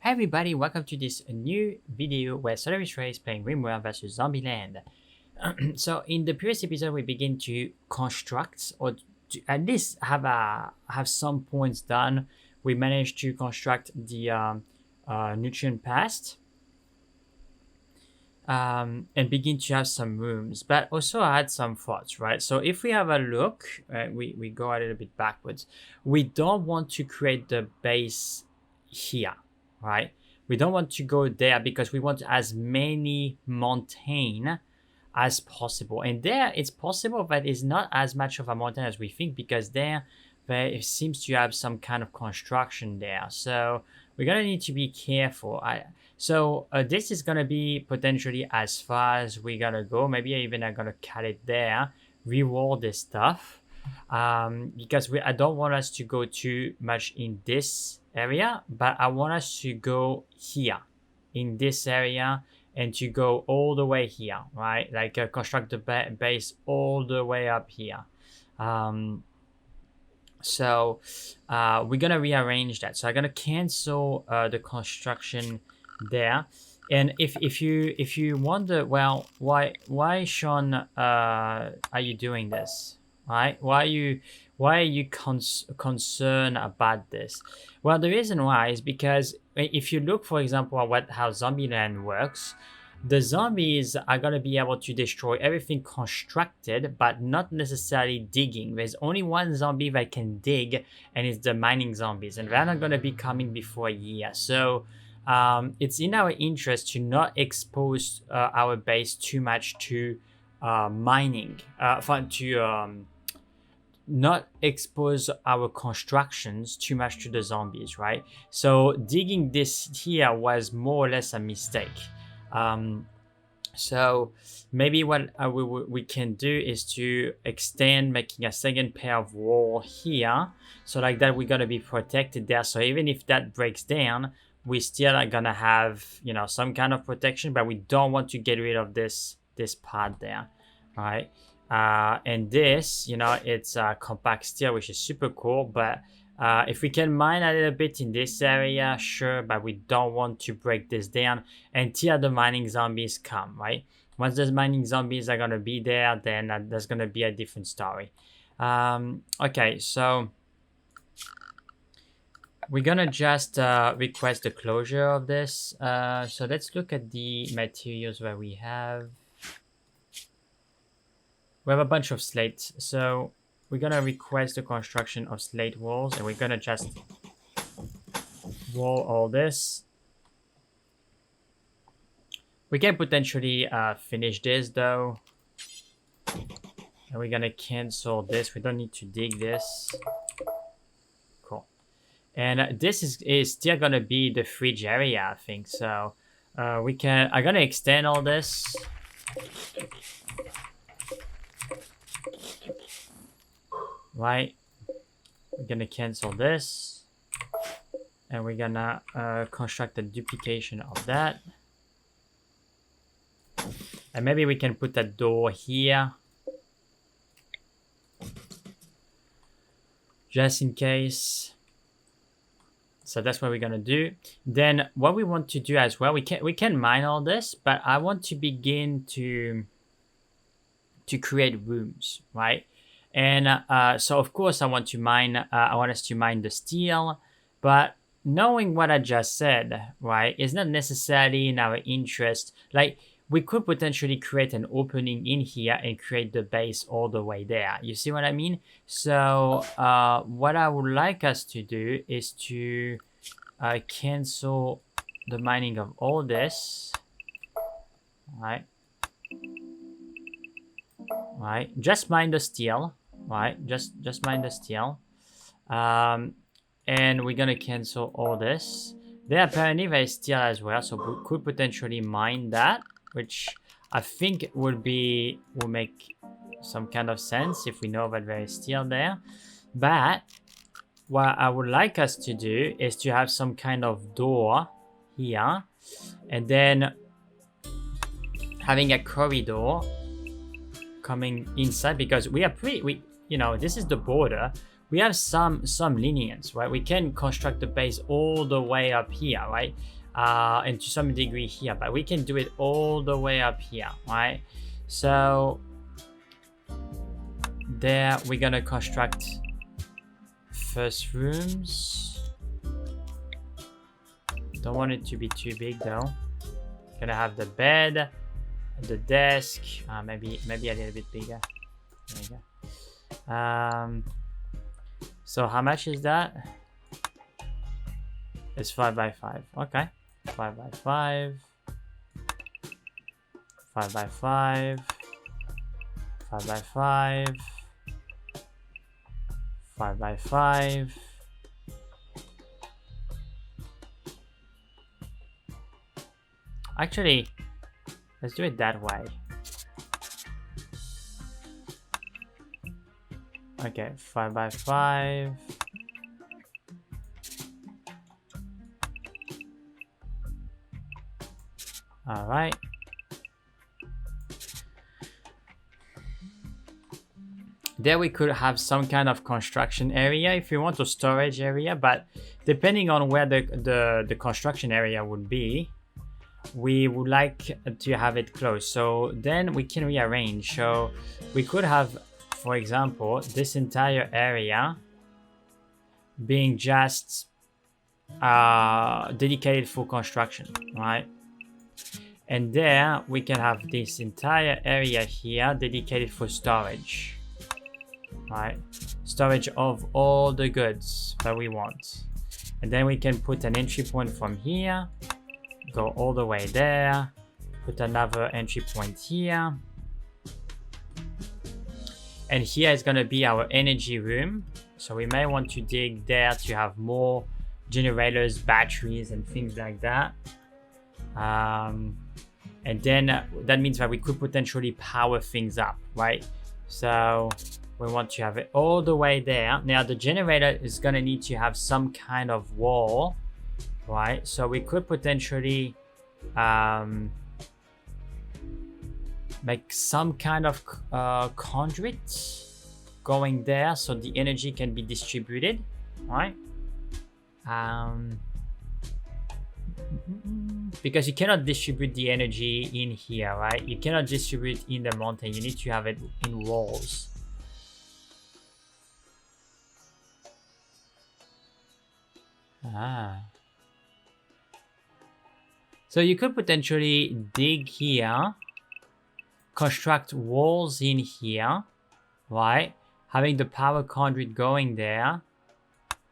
Hey everybody, welcome to this new video where Solaris is playing Rimworld versus Zombieland. So in the previous episode we begin to construct or to at least have some points done. We managed to construct the nutrient past and begin to have some rooms, but also I had some thoughts, right? So if we have a look, we go a little bit backwards. We don't want to create the base here, right? We don't want to go there because we want as many mountain as possible. And there it's possible, but it's not as much of a mountain as we think because there it seems to have some kind of construction there. So we're gonna need to be careful. So this is gonna be potentially as far as we're gonna go. Maybe even I'm gonna cut it there, reward this stuff, because I don't want us to go too much in this area, but I want us to go here in this area and to go all the way here, right? Like construct the base all the way up here. So we're gonna rearrange that. So I'm gonna cancel the construction there. And if you wonder, well, why Sean are you doing this, right? Why are you concerned about this? Well, the reason why is because if you look, for example, at how Zombieland works, the zombies are going to be able to destroy everything constructed, but not necessarily digging. There's only one zombie that can dig, and it's the mining zombies, and they're not going to be coming before a year. So it's in our interest to not expose our base too much to mining, not expose our constructions too much to the zombies, right? So digging this here was more or less a mistake. So maybe what we can do is to extend, making a second pair of wall here, so like that we're gonna be protected there. So even if that breaks down, we still are gonna have, you know, some kind of protection, but we don't want to get rid of this part there, right? And this, you know, it's compact steel, which is super cool, but if we can mine a little bit in this area, sure, but we don't want to break this down until the mining zombies come, right? Once those mining zombies are gonna be there, then there's gonna be a different story. Okay, so we're gonna just request the closure of this. So let's look at the materials that we have. We have a bunch of slates, so we're gonna request the construction of slate walls, and we're gonna just wall all this. We can potentially finish this though, and we're gonna cancel this. We don't need to dig this. Cool. And this is still gonna be the fridge area, I think. So I'm gonna extend all this. Right, we're gonna cancel this, and we're gonna construct a duplication of that, and maybe we can put a door here just in case. So that's what we're gonna do. Then what we want to do as well, we can mine all this, but I want to begin to create rooms, right? And so of course I want us to mine the steel, but knowing what I just said, right, is not necessarily in our interest. Like, we could potentially create an opening in here and create the base all the way there. You see what I mean? So what I would like us to do is to cancel the mining of all this, right? Right, just mine the steel. Right, just mine the steel, and we're gonna cancel all this. There apparently there is steel as well, so we could potentially mine that, which I think will make some kind of sense if we know that there is steel there. But what I would like us to do is to have some kind of door here, and then having a corridor coming inside, because you know, this is the border. we have some lenience, right? We can construct the base all the way up here, right? And to some degree here, but we can do it all the way up here, right? So there we're gonna construct first rooms. Don't want it to be too big though. Gonna have the bed, the desk, maybe a little bit bigger. There you go. So how much is that? It's 5 by 5. Okay, 5 by 5, 5 by 5, 5 by 5, 5 by 5. Actually, let's do it that way. Okay, 5 by 5. All right. There we could have some kind of construction area if you want, a storage area, but depending on where the construction area would be, we would like to have it close. So then we can rearrange. So we could have, for example, this entire area being just dedicated for construction, right? And there we can have this entire area here dedicated for storage, right? Storage of all the goods that we want. And then we can put an entry point from here, go all the way there, put another entry point here. And here is going to be our energy room. So we may want to dig there to have more generators, batteries, and things like that. And then that means that we could potentially power things up, right? So we want to have it all the way there. Now the generator is going to need to have some kind of wall, right? So we could potentially make some kind of conduit going there so the energy can be distributed, right? Because you cannot distribute the energy in here, right? You cannot distribute in the mountain. You need to have it in walls. So you could potentially dig here, construct walls in here, right? Having the power conduit going there,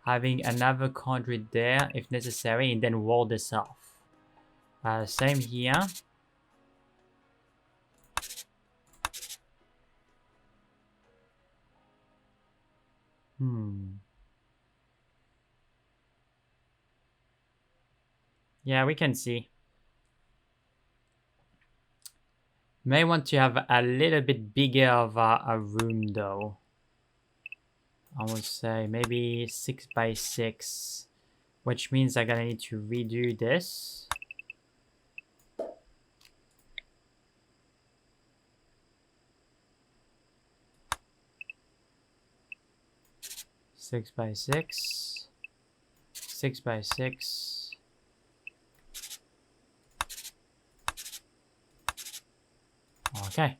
having another conduit there if necessary, and then wall this off. Same here. Yeah, we can see. May want to have a little bit bigger of a room though. I would say maybe 6 by 6, which means I'm gonna need to redo this. Six by 6, 6 by 6. Okay.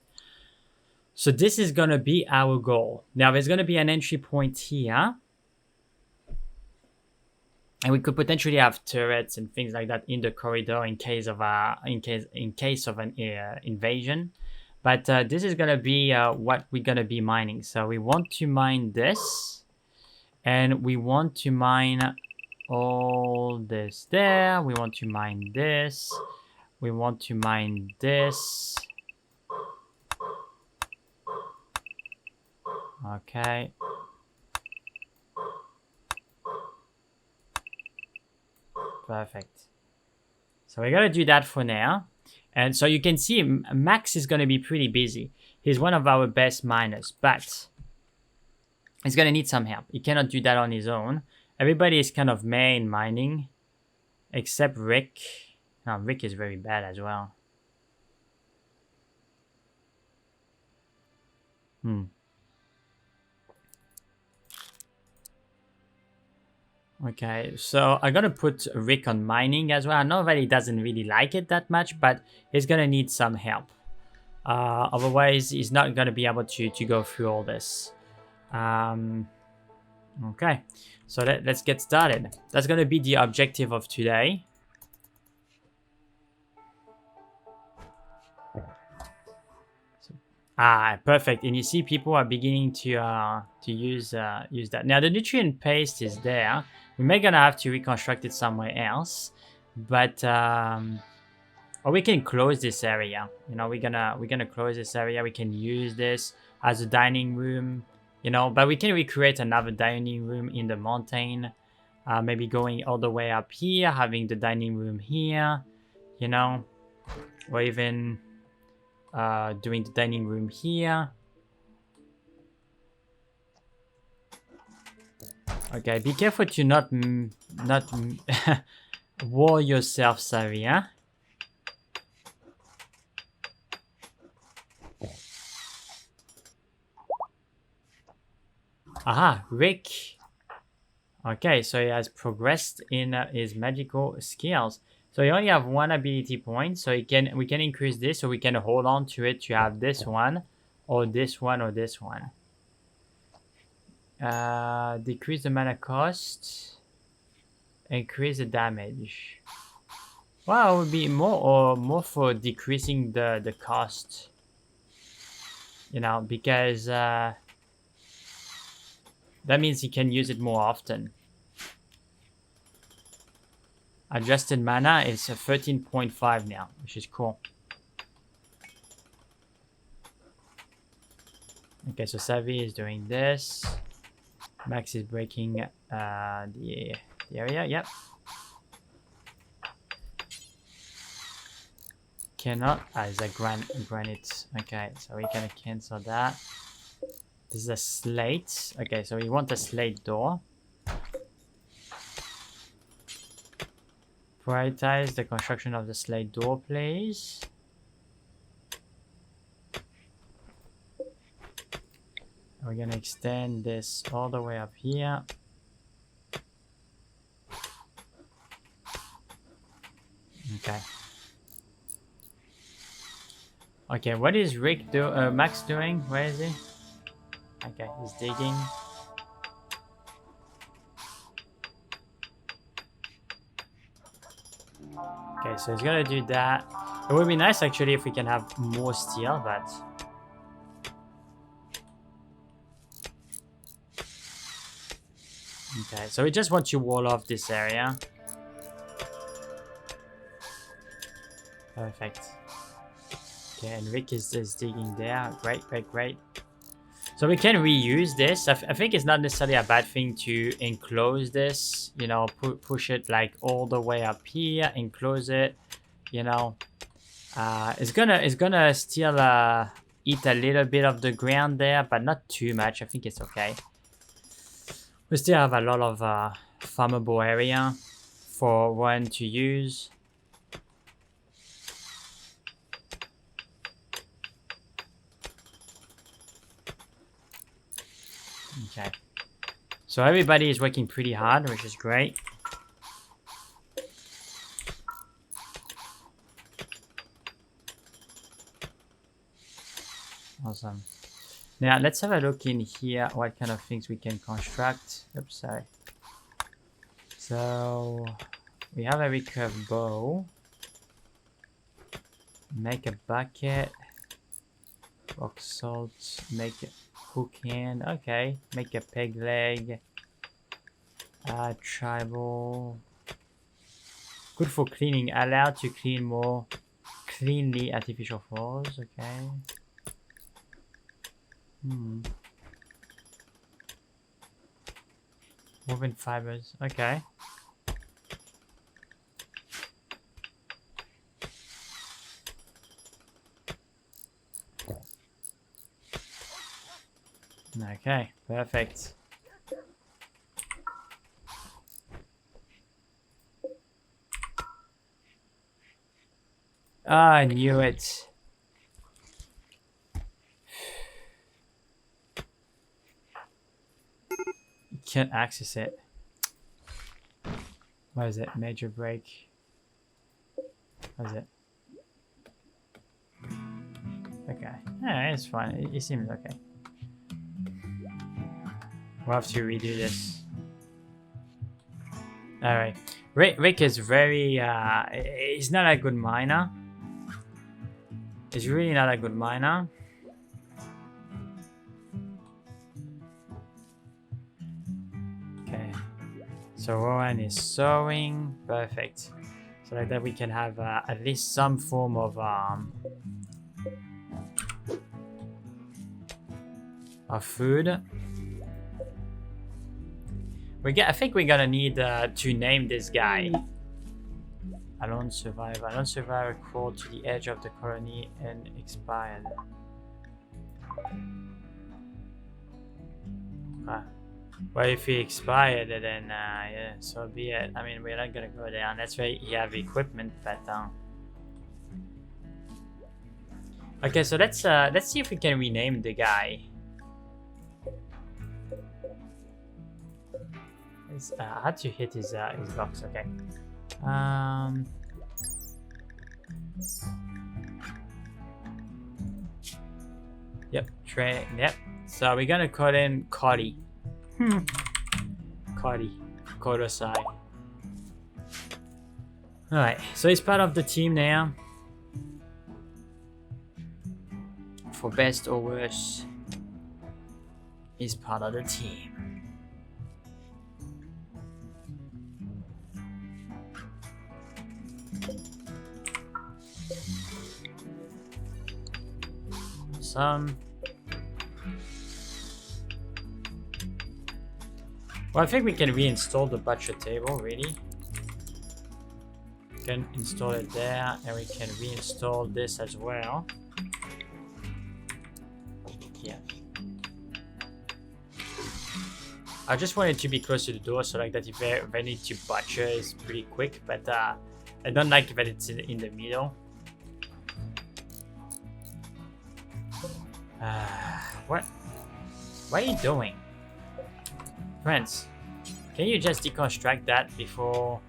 So this is going to be our goal. Now there's going to be an entry point here. And we could potentially have turrets and things like that in the corridor in case of an invasion. But this is going to be what we're going to be mining. So we want to mine this. And we want to mine all this there. We want to mine this. We want to mine this. Okay. Perfect. So we're going to do that for now. And so you can see Max is going to be pretty busy. He's one of our best miners, but he's going to need some help. He cannot do that on his own. Everybody is kind of main mining, except Rick. No, Rick is very bad as well. Okay, so I'm gonna put Rick on mining as well. I know that he doesn't really like it that much, but he's gonna need some help. Otherwise, he's not gonna be able to go through all this. Okay, so let's get started. That's gonna be the objective of today. Perfect. And you see, people are beginning to use that. Now the nutrient paste is there. We may gonna have to reconstruct it somewhere else, but or we can close this area. You know, we're gonna close this area. We can use this as a dining room. You know, but we can recreate another dining room in the mountain. Maybe going all the way up here, having the dining room here. You know, or even doing the dining room here. Okay, be careful to not wall yourself, Savia. Aha, Rick. Okay, so he has progressed in his magical skills. So you only have one ability point, so we can increase this, so we can hold on to it to have this one, or this one, or this one. Decrease the mana cost, increase the damage. Well, it would be more for decreasing the cost. You know, because that means you can use it more often. Adjusted mana is 13.5 now, which is cool. Okay, so Savi is doing this. Max is breaking the area. Yep. Cannot. Is a granite. Okay, so we can cancel that. This is a slate. Okay, so we want a slate door. Prioritize the construction of the slate door, please. We're gonna extend this all the way up here. Okay. Okay, what is Max doing? Where is he? Okay, he's digging. Okay, so he's gonna do that. It would be nice actually if we can have more steel, but okay, so we just want to wall off this area. Perfect. Okay, and Rick is digging there. Great, great, great. So we can reuse this. I think it's not necessarily a bad thing to enclose this. You know, push it like all the way up here, enclose it. You know, it's gonna still eat a little bit of the ground there, but not too much. I think it's okay. We still have a lot of farmable area for one to use. Okay. So everybody is working pretty hard, which is great. Awesome. Now let's have a look in here what kind of things we can construct. Oops, sorry. So we have a recurve bow. Make a bucket. Rock salt. Make a hook hand. Okay. Make a peg leg. Tribal. Good for cleaning. Allowed to clean more cleanly artificial floors. Okay. Woven fibers. Okay. Okay, perfect. Ah, I knew it. You can't access it. What is it? Major break. What is it? Okay. Yeah, it's fine. It seems okay. We'll have to redo this. Alright. Rick is very he's not a good miner. He's really not a good miner. Okay. So Rowan is sewing. Perfect. So like that we can have at least some form of food. I think we're gonna need to name this guy. Alone survivor. Alone survivor crawled to the edge of the colony and expired. Well, if he expired, then yeah, so be it. I mean, we're not gonna go there unless we have equipment, but okay, so let's see if we can rename the guy. I had to hit his box. Okay. Yep. Yep. So we're gonna call in Cody. Kodosai. Alright, so he's part of the team now. For best or worse, he's part of the team. Well, I think we can reinstall the butcher table, really. We can install it there, and we can reinstall this as well. Yeah. I just want it to be close to the door, so like that if I need to butcher is pretty quick, but I don't like that it's in the middle. What are you doing? Friends, can you just deconstruct that before,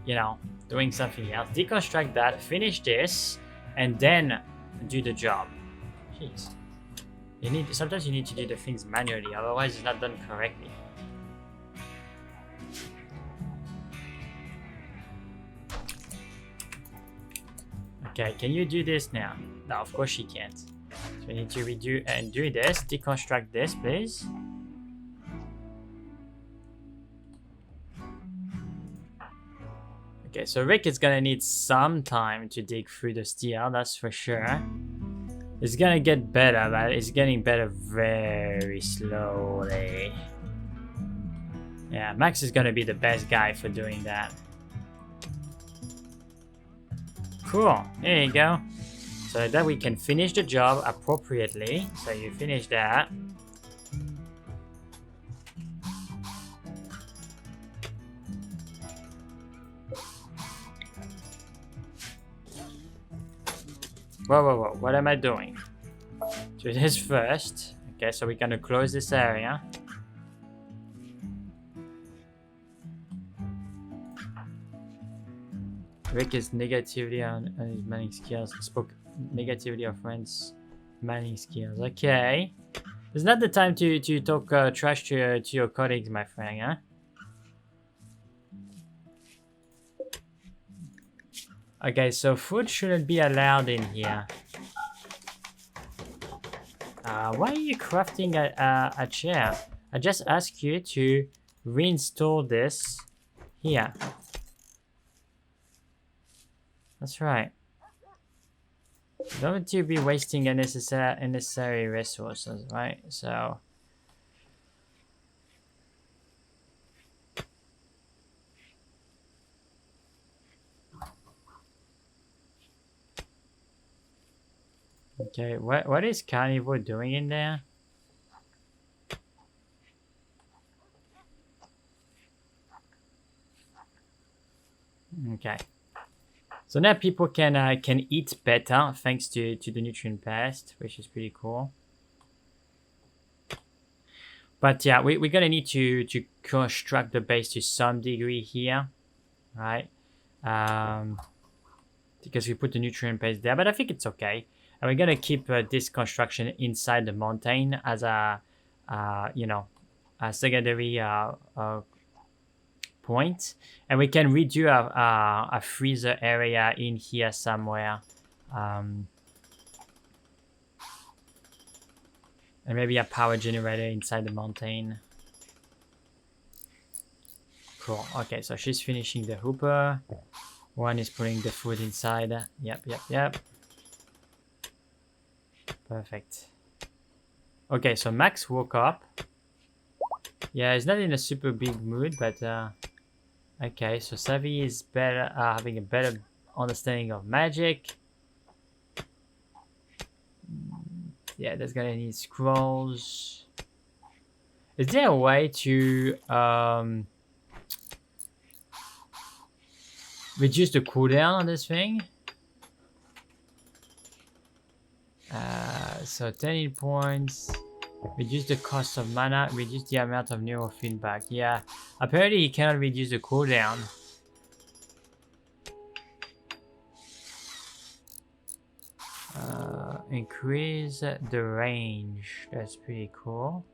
you know, doing something else? Deconstruct that, finish this, and then do the job. Jeez. Sometimes you need to do the things manually, otherwise it's not done correctly. Okay, can you do this now? No, of course she can't. So we need to redo and do this. Deconstruct this, please. Okay, so Rick is gonna need some time to dig through the steel, that's for sure. It's gonna get better, but it's getting better very slowly. Yeah, Max is gonna be the best guy for doing that. Cool, there you go. So that we can finish the job appropriately. So you finish that. Whoa, what am I doing? Do this first. Okay, so we're gonna close this area. Rick is negatively on his mining skills. Spoke negatively of friends' mining skills. Okay. It's not the time to talk trash to your colleagues, my friend, huh? Okay, so food shouldn't be allowed in here. Why are you crafting a chair? I just asked you to reinstall this here. That's right. Don't want to be wasting unnecessary resources, right? So okay, what is Carnivore doing in there? Okay. So now people can eat better thanks to the nutrient paste, which is pretty cool. But yeah, we're gonna need to construct the base to some degree here. right? Because we put the nutrient base there, but I think it's okay. And we're gonna keep this construction inside the mountain as a, you know, a secondary point, and we can redo a freezer area in here somewhere, and maybe a power generator inside the mountain. Cool. Okay, so she's finishing the hooper. One is putting the food inside. Yep. Perfect. Okay, so Max woke up. Yeah, he's not in a super big mood, but okay, so Savvy is better, having a better understanding of magic. Yeah, that's gonna need scrolls. Is there a way to reduce the cooldown on this thing? So 10 hit points. Reduce the cost of mana, reduce the amount of neurofeedback. Yeah, apparently you cannot reduce the cooldown. Increase the range. That's pretty cool.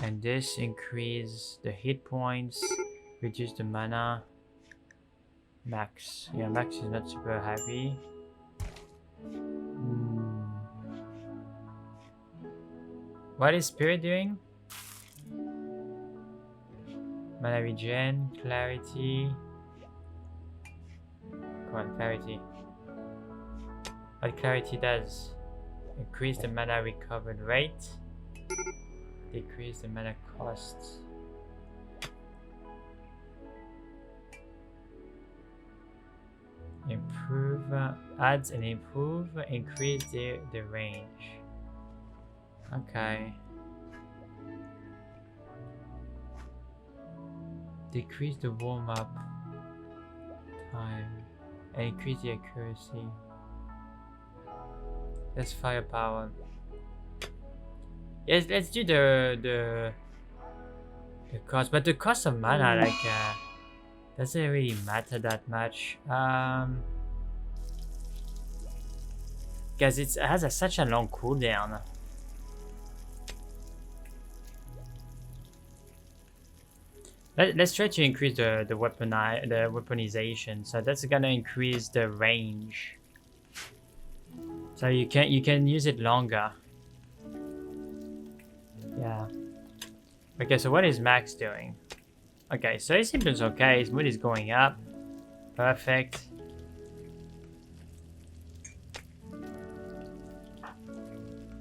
And this increase the hit points, reduce the mana. Max. Yeah, Max is not super happy. What is Spirit doing? Mana regen, clarity. Come on, clarity. What clarity does? Increase the mana recovered rate. Decrease the mana cost. Improve, adds and improve, increase the range. Okay. Decrease the warm-up time and increase the accuracy. That's firepower. Yes, let's do the cost, but the cost of mana doesn't really matter that much. Because it has such a long cooldown. Let's try to increase the weaponization. So that's gonna increase the range. So you can use it longer. Yeah. Okay, so what is Max doing? Okay, so his symptoms okay. His mood is going up. Perfect.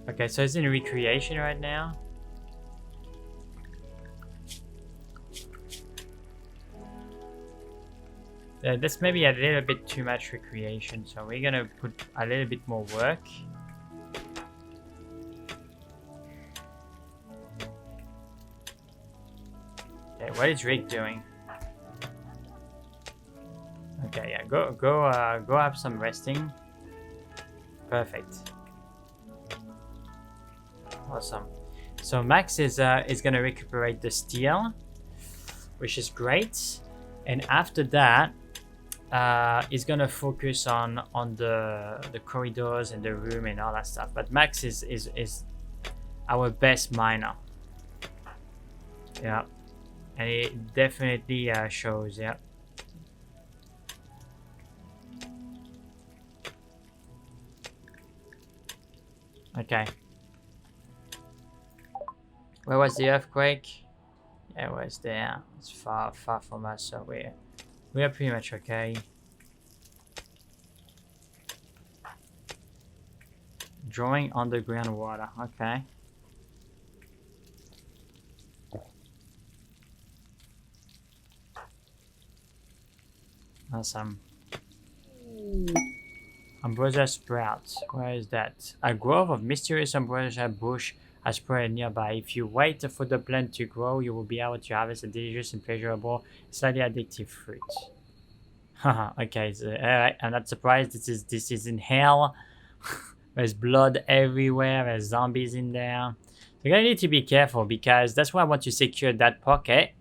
Okay, so he's in recreation right now. That's maybe a little bit too much recreation, so we're gonna put a little bit more work. Okay, what is Rick doing? Okay, yeah, go have some resting. Perfect. Awesome. So Max is gonna recuperate the steel, which is great, and after that. Is gonna focus on the corridors and the room and all that stuff. But Max is our best miner. Yeah, and it definitely shows. Yeah. Okay. Where was the earthquake? Yeah, it was there. It's far from us, so we are pretty much okay. Drawing underground water. Okay. Awesome. Ambrosia sprouts. Where is that? A grove of mysterious ambrosia bush has spread nearby. If you wait for the plant to grow, you will be able to harvest a delicious and pleasurable, slightly addictive fruit. Haha, okay, so alright, I'm not surprised. This is in hell. There's blood everywhere, there's zombies in there. So you're gonna need to be careful because that's why I want to secure that pocket.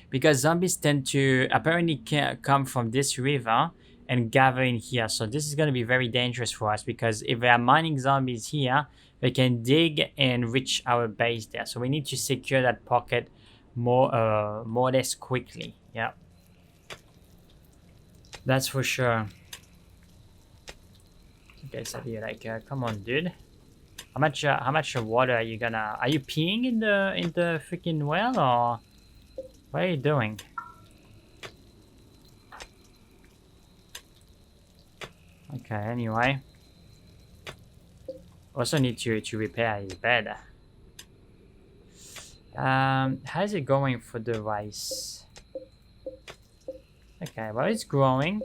because zombies tend to apparently come from this river and gather in here. So this is going to be very dangerous for us, because if they are mining zombies here, they can dig and reach our base there. So we need to secure that pocket more or less quickly. Yeah, that's for sure. Okay, so you're like, come on, dude. How much water are you peeing in the freaking well, or what are you doing? Okay, anyway. Also need to repair his bed. How's it going for the rice? Okay, well, it's growing.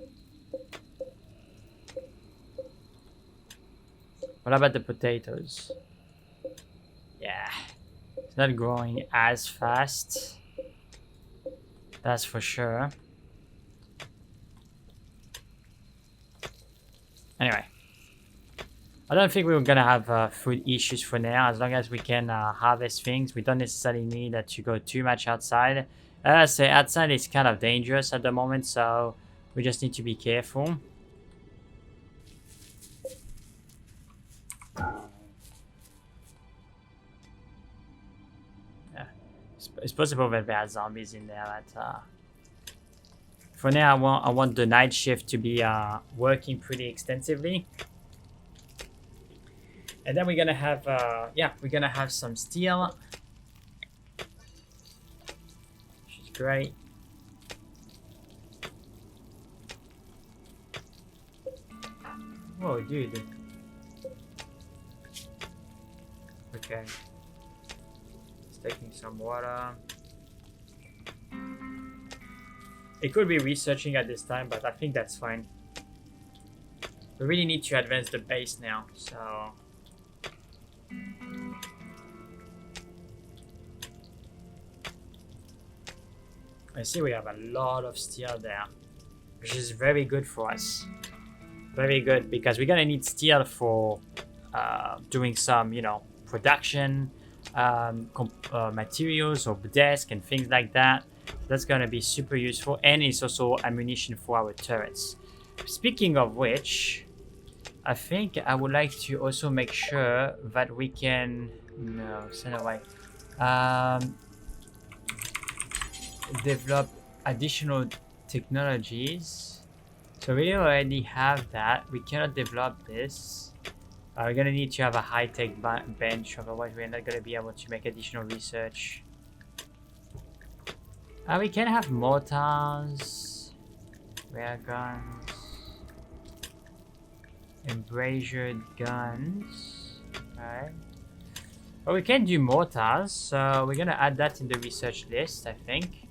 What about the potatoes? Yeah, it's not growing as fast. That's for sure. Anyway, I don't think we're gonna have food issues for now, as long as we can harvest things. We don't necessarily need to go too much outside. As I say, outside is kind of dangerous at the moment, so we just need to be careful. Yeah, it's possible that there are zombies in there, but for now, I want the night shift to be working pretty extensively. And then we're gonna have, we're gonna have some steel. Which is great. Whoa, dude. Okay. Just taking some water. It could be researching at this time, but I think that's fine. We really need to advance the base now, so... I see we have a lot of steel there, which is very good for us. Very good, because we're gonna need steel for doing some, you know, production, materials or desk and things like that. That's gonna be super useful, and it's also ammunition for our turrets. Speaking of which, I think I would like to also make sure that we can... No, send away. Develop additional technologies. So we already have that. We cannot develop this. We're gonna need to have a high-tech bench, otherwise we're not gonna be able to make additional research. We can have mortars, rare guns, embrasured guns. Alright. Well, we can do mortars, so we're gonna add that in the research list, I think.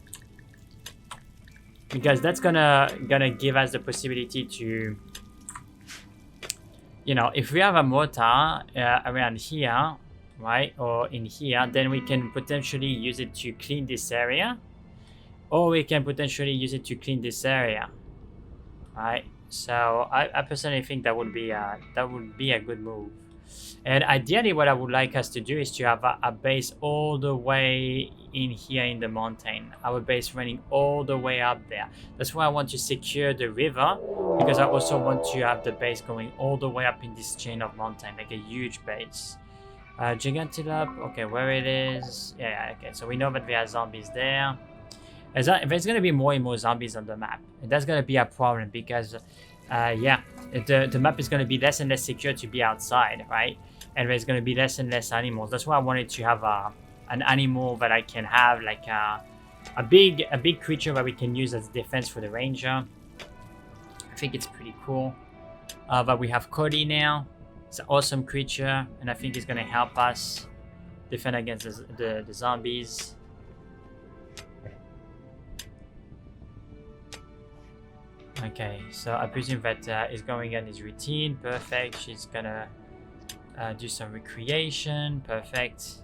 Because that's gonna give us the possibility to, you know, if we have a mortar around here, right, or in here, then we can potentially use it to clean this area, or we can potentially use it to clean this area, right? So I personally think that would be a good move. And ideally, what I would like us to do is to have a base all the way in here in the mountain. Our base running all the way up there. That's why I want to secure the river, because I also want to have the base going all the way up in this chain of mountain, like a huge base. Gigantilop, okay, where it is. Yeah, okay, so we know that there are zombies there. There's going to be more and more zombies on the map. And that's going to be a problem, because, the map is going to be less and less secure to be outside, right? And there's going to be less and less animals. That's why I wanted to have an animal that I can have, like a big creature that we can use as defense for the ranger. I think it's pretty cool. But we have Cody now. It's an awesome creature, and I think it's going to help us defend against the zombies. Okay, so I presume that is going on his routine. Perfect. She's gonna do some recreation. Perfect.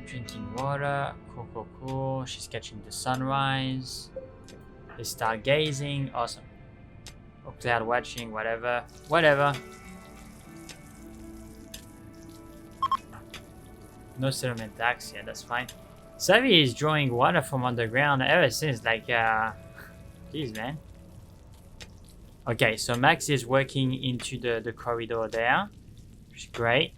Drinking water. Cool. She's catching the sunrise. Is stargazing. Awesome. Or cloud watching. Whatever. No settlement tax. Yeah, that's fine. Savvy is drawing water from underground ever since, like, jeez, man. Okay, so Max is working into the corridor there, which is great.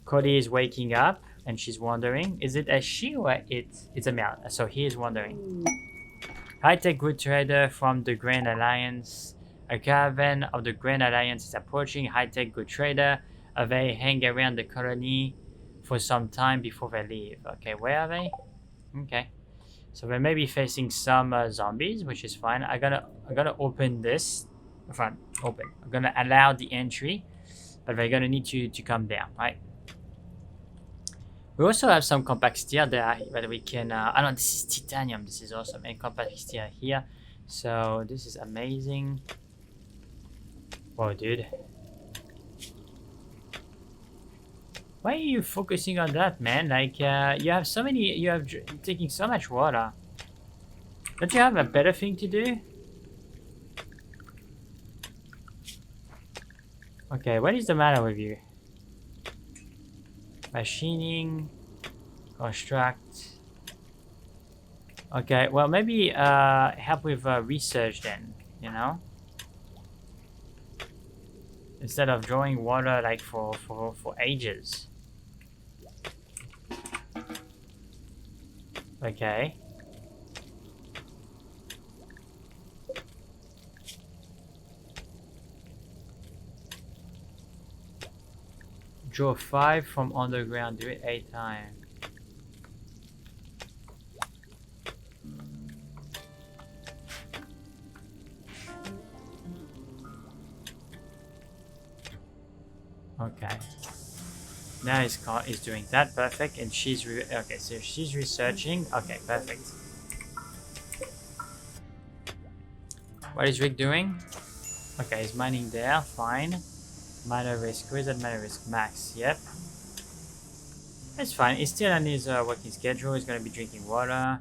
Cody is waking up, and she's wondering, is it a she or it's a male? So he is wondering. High-tech good trader from the Grand Alliance. A caravan of the Grand Alliance is approaching. High-tech good trader. They hang around the colony for some time before they leave. Okay, where are they? Okay, so they may be facing some zombies, which is fine. I'm gonna open this. Fine, open. I'm gonna allow the entry, but they're gonna need to come down, right? We also have some compact steel there that we can. Oh no, this is titanium. This is awesome, and compact steel here. So this is amazing. Whoa, dude. Why are you focusing on that, man? Like, you have so many. You have taking so much water. Don't you have a better thing to do? Okay, what is the matter with you? Machining, construct. Okay, well maybe help with research then, you know? Instead of drawing water like for ages. Okay. Draw 5 from underground, do it 8 times. Okay. Now is doing that, perfect, and she's okay, so she's researching. Okay, perfect. What is Rick doing? Okay, he's mining there, fine. Minor risk, where's that minor risk? Max, yep. It's fine, he's still on his working schedule, he's gonna be drinking water.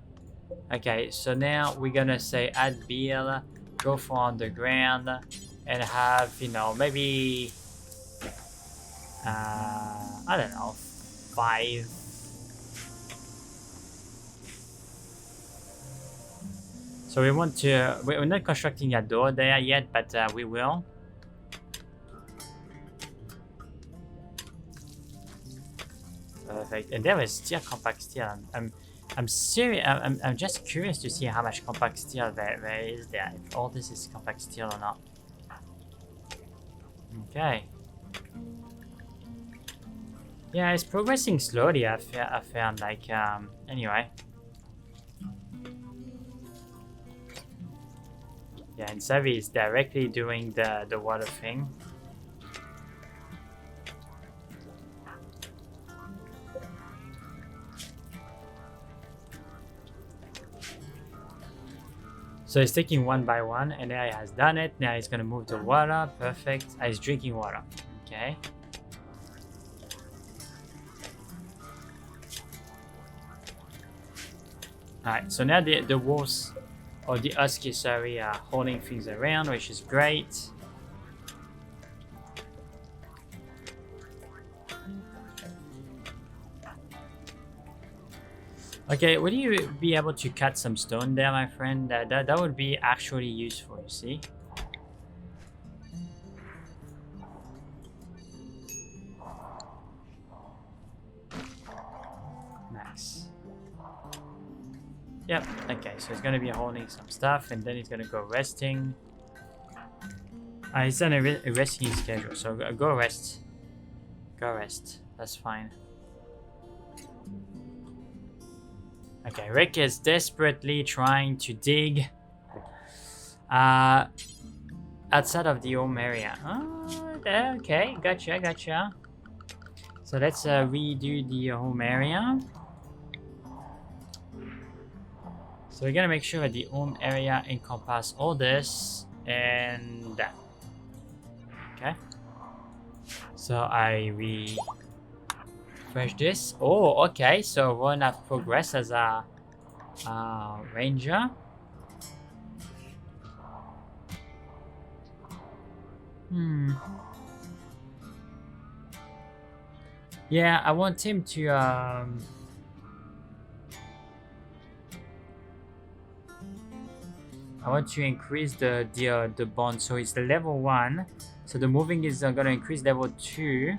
Okay, so now we're gonna say add bill, go for underground, and have, you know, maybe, I don't know, 5. So we want to, we're not constructing a door there yet, but we will. Perfect. And there is still compact steel. I'm serious. I'm just curious to see how much compact steel there is there. If all this is compact steel or not. Okay. Yeah, it's progressing slowly. I found like anyway. Yeah, and Savvy is directly doing the water thing. So he's taking one by one, and now he has done it. Now he's gonna move the water. Perfect. He's drinking water. Okay. Alright, so now the wolves, or the huskies, sorry, are holding things around, which is great. Okay, would you be able to cut some stone there, my friend? That would be actually useful, you see? Nice. Yep, okay, so he's gonna be holding some stuff, and then he's gonna go resting. He's on a resting schedule, so go rest. Go rest, that's fine. Okay, Rick is desperately trying to dig outside of the home area. Oh, okay, gotcha. So let's redo the home area. So we're gonna make sure that the home area encompasses all this and that. Okay. So I refresh this. Oh, okay. So we're gonna progress as a ranger. Yeah, I want him to I want to increase the bond. So it's the level 1. So the moving is going to increase level 2.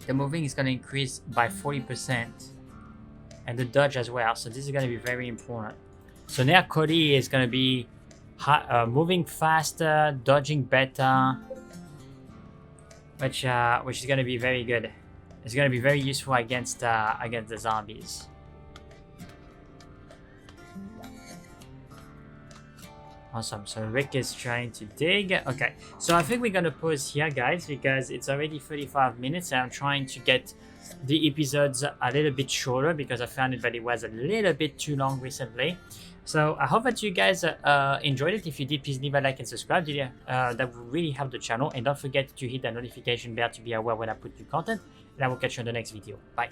The moving is going to increase by 40%. And the dodge as well. So this is going to be very important. So now Cody is going to be moving faster, dodging better, which is going to be very good. It's going to be very useful against the zombies. Awesome. So Rick is trying to dig. Okay. So I think we're going to pause here, guys, because it's already 35 minutes and I'm trying to get the episodes a little bit shorter because I found that it was a little bit too long recently. So I hope that you guys enjoyed it. If you did, please leave a like and subscribe. That would really help the channel. And don't forget to hit the notification bell to be aware when I put new content. And I will catch you on the next video. Bye.